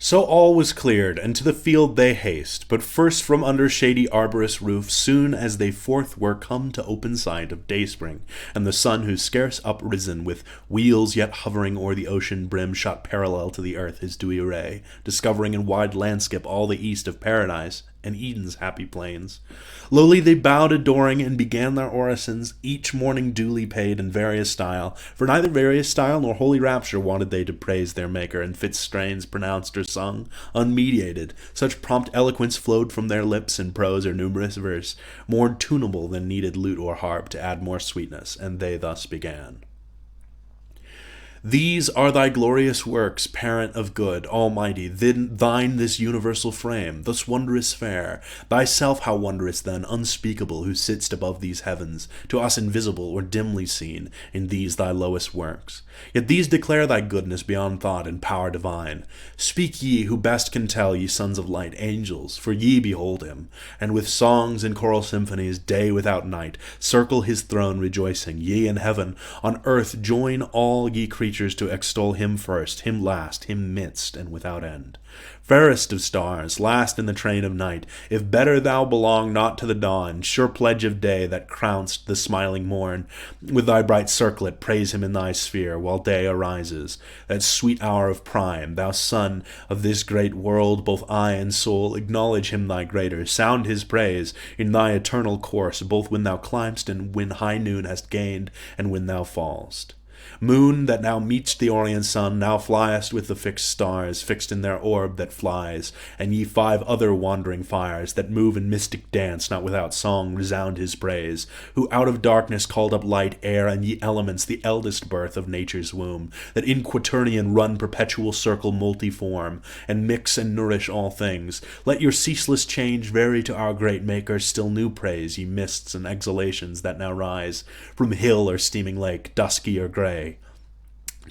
So all was cleared, and to the field they haste, but first from under shady arborous roof, soon as they forth were come to open sight of dayspring, and the sun who scarce uprisen, with wheels yet hovering o'er the ocean brim, shot parallel to the earth his dewy ray, discovering in wide landskip all the east of paradise, and Eden's happy plains. Lowly they bowed adoring, and began their orisons, each morning duly paid in various style, for neither various style nor holy rapture wanted they to praise their Maker, in fit strains pronounced or sung, unmediated, such prompt eloquence flowed from their lips in prose or numerous verse, more tunable than needed lute or harp to add more sweetness, and they thus began. These are thy glorious works, Parent of good, Almighty, thine this universal frame, thus wondrous fair, thyself how wondrous then, unspeakable, who sitt'st above these heavens, to us invisible or dimly seen, in these thy lowest works. Yet these declare thy goodness beyond thought and power divine. Speak ye who best can tell, ye sons of light, angels, for ye behold him, and with songs and choral symphonies, day without night, circle his throne rejoicing, ye in heaven, on earth join all ye creatures to extol him first, him last, him midst, and without end. Fairest of stars, last in the train of night, if better thou belong not to the dawn, sure pledge of day that crown'st the smiling morn, with thy bright circlet praise him in thy sphere, while day arises, that sweet hour of prime, thou son of this great world, both eye and soul, acknowledge him thy greater, sound his praise in thy eternal course, both when thou climb'st and when high noon hast gained, and when thou fall'st. Moon, that now meet'st the orient sun, now fliest with the fixed stars, fixed in their orb that flies, and ye 5 other wandering fires, that move in mystic dance, not without song, resound his praise, who out of darkness called up light, air, and ye elements, the eldest birth of nature's womb, that in quaternion run perpetual circle multiform, and mix and nourish all things. Let your ceaseless change vary to our great Maker still new praise, ye mists and exhalations that now rise from hill or steaming lake, dusky or gray,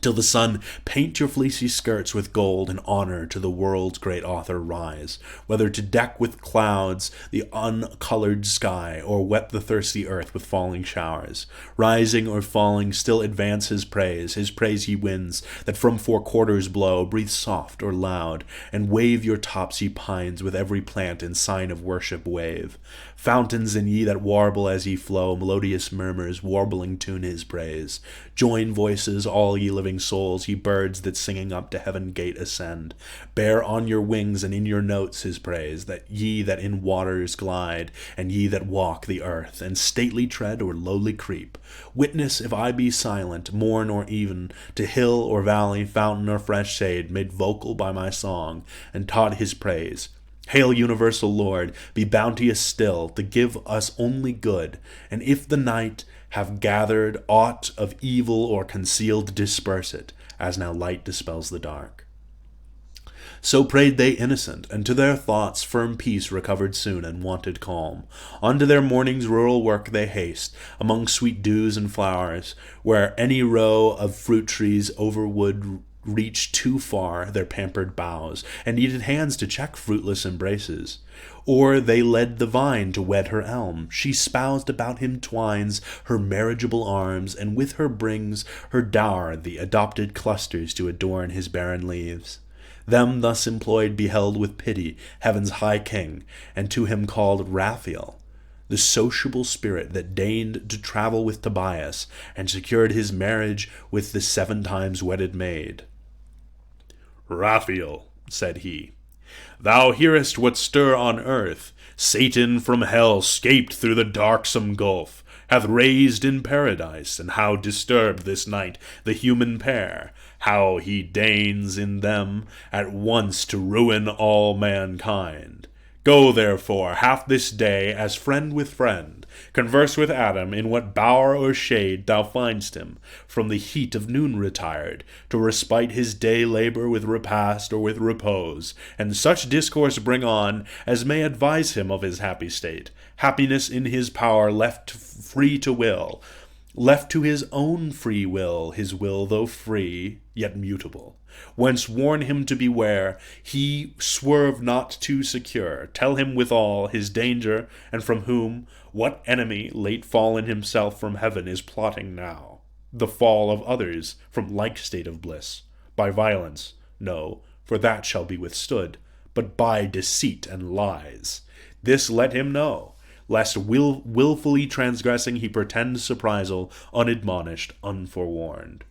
till the sun paint your fleecy skirts with gold, and honor to the world's great author rise, whether to deck with clouds the uncolored sky, or wet the thirsty earth with falling showers. Rising or falling, still advance his praise ye winds, that from 4 quarters blow, breathe soft or loud, and wave your tops, ye pines, with every plant in sign of worship wave. Fountains in ye that warble as ye flow, melodious murmurs, warbling tune his praise. Join voices, all ye living souls, ye birds that singing up to heaven gate ascend. Bear on your wings and in your notes his praise, that ye that in waters glide, and ye that walk the earth, and stately tread or lowly creep. Witness if I be silent, morn or even, to hill or valley, fountain or fresh shade, made vocal by my song, and taught his praise. Hail, universal Lord, be bounteous still, to give us only good, and if the night have gathered aught of evil or concealed, disperse it, as now light dispels the dark. So prayed they innocent, and to their thoughts firm peace recovered soon, and wonted calm. Unto their morning's rural work they haste, among sweet dews and flowers, where any row of fruit trees over would reach too far their pampered boughs, and needed hands to check fruitless embraces. Or they led the vine to wed her elm. She spoused about him twines her marriageable arms, and with her brings her dower the adopted clusters to adorn his barren leaves. Them thus employed beheld with pity heaven's high king, and to him called Raphael, the sociable spirit that deigned to travel with Tobias, and secured his marriage with the 7 times wedded maid. Raphael, said he, thou hearest what stir on earth. Satan from hell, scaped through the darksome gulf, hath raised in paradise, and how disturbed this night the human pair, how he deigns in them at once to ruin all mankind. Go, therefore, half this day, as friend with friend, converse with Adam in what bower or shade thou find'st him, from the heat of noon retired, to respite his day labor with repast or with repose, and such discourse bring on as may advise him of his happy state, happiness in his power, left free to will, left to his own free will, his will though free, yet mutable. Whence warn him to beware, he swerve not too secure, tell him withal his danger, and from whom, what enemy late fallen himself from heaven is plotting now the fall of others from like state of bliss, by violence, no, for that shall be withstood, but by deceit and lies. This let him know, lest wilfully transgressing he pretend surprisal, unadmonished, unforewarned.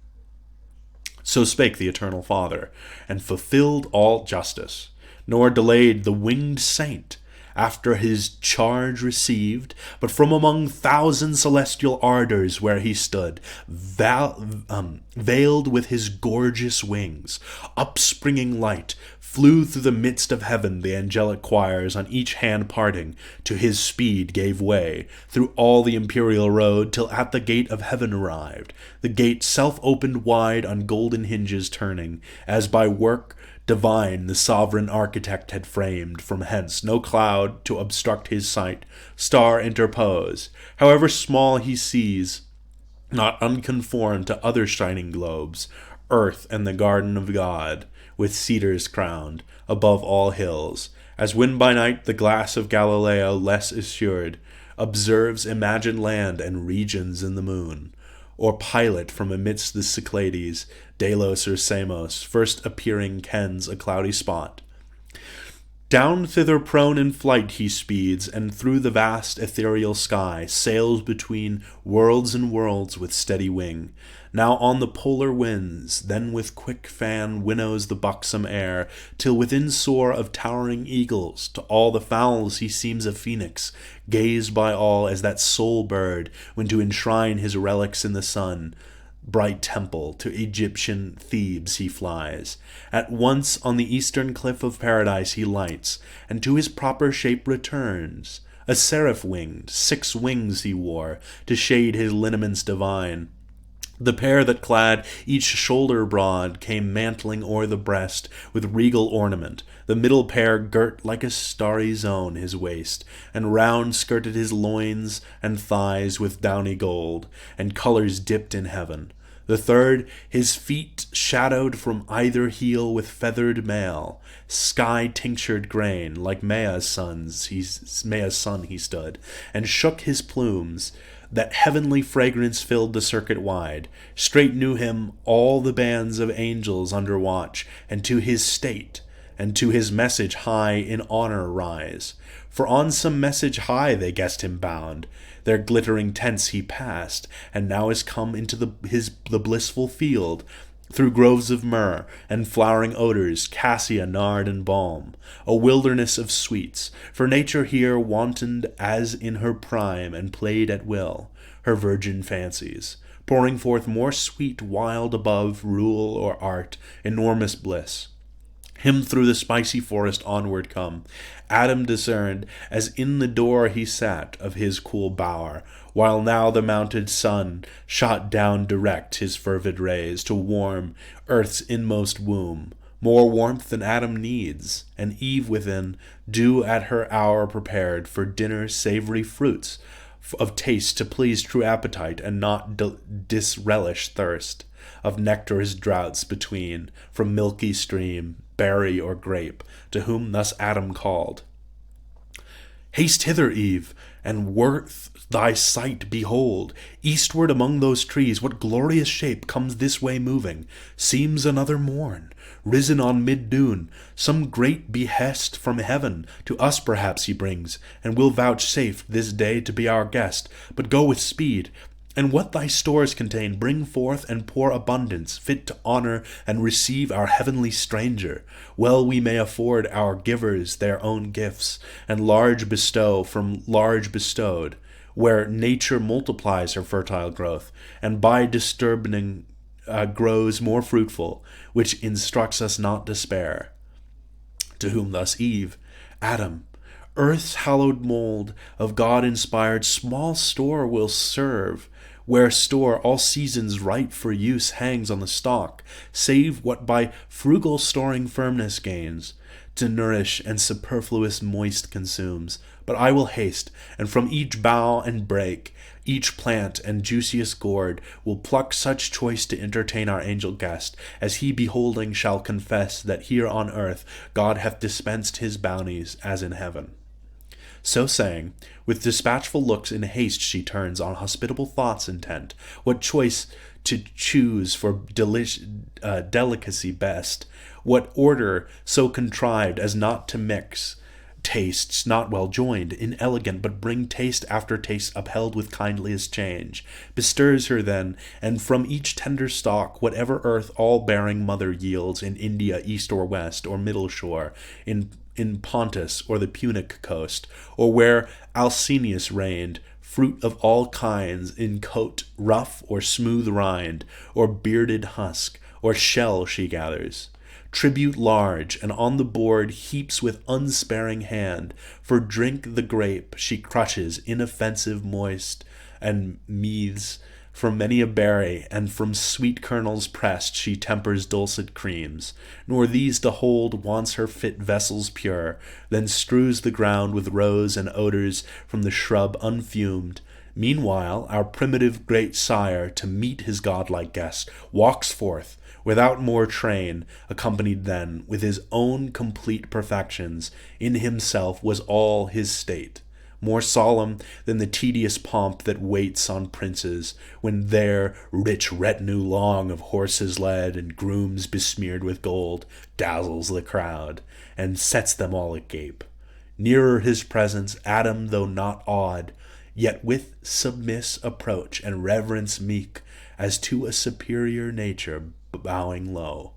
So spake the Eternal Father, and fulfilled all justice, nor delayed the winged saint, after his charge received, but from among thousand celestial ardors where he stood, veiled with his gorgeous wings, upspringing light, flew through the midst of heaven the angelic choirs, on each hand parting, to his speed gave way, through all the imperial road, till at the gate of heaven arrived, the gate self-opened wide on golden hinges turning, as by work divine the sovereign architect had framed, from hence no cloud to obstruct his sight, star interpose, however small he sees, not unconformed to other shining globes, earth and the garden of God, with cedars crowned, above all hills, as when by night the glass of Galileo less assured observes imagined land and regions in the moon, or Pilate from amidst the Cyclades, Delos or Samos, first appearing kens a cloudy spot. Down thither prone in flight he speeds, and through the vast ethereal sky sails between worlds and worlds with steady wing, now on the polar winds, then with quick fan winnows the buxom air, till within soar of towering eagles, to all the fowls he seems a phoenix, gazed by all as that sole bird, when to enshrine his relics in the sun, bright temple, to Egyptian Thebes he flies. At once on the eastern cliff of paradise he lights, and to his proper shape returns. A seraph winged, 6 wings he wore, to shade his lineaments divine. The pair that clad each shoulder broad came mantling o'er the breast with regal ornament, the middle pair girt like a starry zone his waist, and round skirted his loins and thighs with downy gold, and colours dipped in heaven. The third, his feet shadowed from either heel with feathered mail, sky-tinctured grain, like Maia's son he stood, and shook his plumes, that heavenly fragrance filled the circuit wide. Straight knew him all the bands of angels under watch, and to his state, and to his message high in honour rise. For on some message high they guessed him bound. Their glittering tents he passed, and now is come into the blissful field, through groves of myrrh and flowering odors, cassia, nard, and balm, a wilderness of sweets, for nature here wantoned as in her prime, and played at will her virgin fancies, pouring forth more sweet wild above rule or art, enormous bliss. Him through the spicy forest onward come Adam discerned, as in the door he sat of his cool bower, while now the mounted sun shot down direct his fervid rays to warm earth's inmost womb, more warmth than Adam needs, and Eve within, due at her hour prepared for dinner savory fruits of taste to please true appetite and not disrelish thirst, of nectar's draughts between, from milky stream, berry or grape, to whom thus Adam called, "Haste hither, Eve, and worth thy sight behold. Eastward among those trees what glorious shape comes this way moving? Seems another morn, risen on mid-noon. Some great behest from heaven to us perhaps he brings, and will vouchsafe this day to be our guest. But go with speed, and what thy stores contain bring forth, and pour abundance, fit to honour and receive our heavenly stranger. Well we may afford our givers their own gifts, and large bestow from large bestowed, where nature multiplies her fertile growth, and by disturbing grows more fruitful, which instructs us not despair." To whom thus Eve, "Adam, earth's hallowed mould, of God inspired, small store will serve, where store all seasons ripe for use hangs on the stalk, save what by frugal storing firmness gains, to nourish and superfluous moist consumes. But I will haste, and from each bough and brake, each plant and juiciest gourd, will pluck such choice to entertain our angel guest, as he beholding shall confess that here on earth God hath dispensed his bounties as in heaven." So saying, with dispatchful looks in haste she turns, on hospitable thoughts intent, what choice to choose for delicacy best, What order so contrived as not to mix tastes not well joined, inelegant, but bring taste after taste upheld with kindliest change, bestirs her then, and from each tender stalk, whatever earth all-bearing mother yields in India east or west, or middle shore, in Pontus or the Punic coast, or where Alcinous reigned, fruit of all kinds, in coat rough or smooth rind, or bearded husk, or shell she gathers. Tribute large, and on the board heaps with unsparing hand. For drink the grape she crushes, inoffensive moist, and meaths from many a berry, and from sweet kernels pressed she tempers dulcet creams. Nor these to hold wants her fit vessels pure, then strews the ground with rose and odors from the shrub unfumed. Meanwhile, our primitive great sire, to meet his godlike guest, walks forth, without more train, accompanied then with his own complete perfections. In himself was all his state, more solemn than the tedious pomp that waits on princes, when their rich retinue long of horses led, and grooms besmeared with gold, dazzles the crowd, and sets them all agape. Nearer his presence, Adam, though not awed, yet with submiss approach and reverence meek, as to a superior nature bowing low.